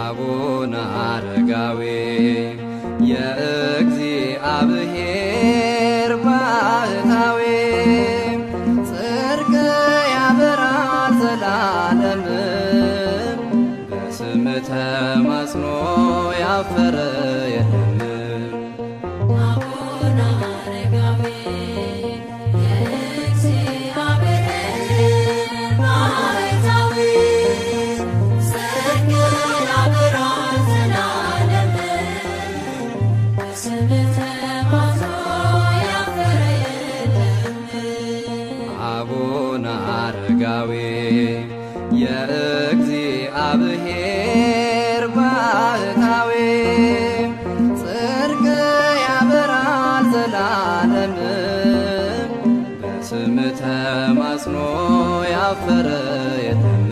አቡነ አረጋዊ የእግዚአብሔር ባህታዊ ጽድቅ ያበራል ዘላለም በስም ተማጽኖ ያፈረ የለም። አቡነ አረጋዊ የእግዚአብሔር ባህታዊ ጽድቅ ያበራል ዘላለም በስም ተማጽኖ ያፈረ የለም። አቡነ አረጋዊ የእግዚአብሔር ባህታዊ ጽድቅ ያበራል ዘላለም በስም ተማጽኖ ያፈረ የለም።